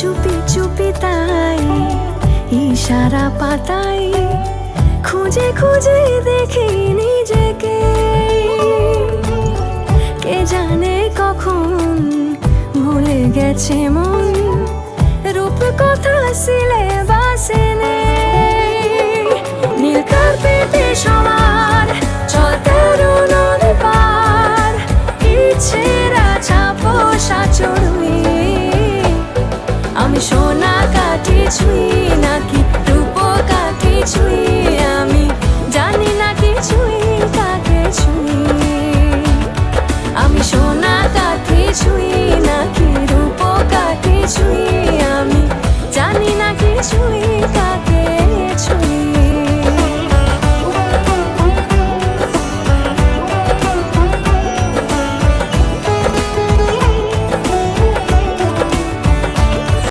চুপি চুপি তাই ইশারা পাতাই খুঁজে খুঁজে দেখি নিজেকে। কে জানে কখন ভুলে গেছে মন, রূপ কথা সিলেবাসে নেই। নীল কার্পেটে সবার চলতে নদী পার, ইচ্ছেরা ছাপোষা চড়ুই। আমি সোনা কাঠি ছুঁই নাকি রূপ কাঠি ছুঁই, আমি জানি না কিছুই কাকে ছুঁই। আমি সোনা কাঠি ছুঁই নাকি রূপ কাঠি ছুঁই, আমি জানি না কিছুই।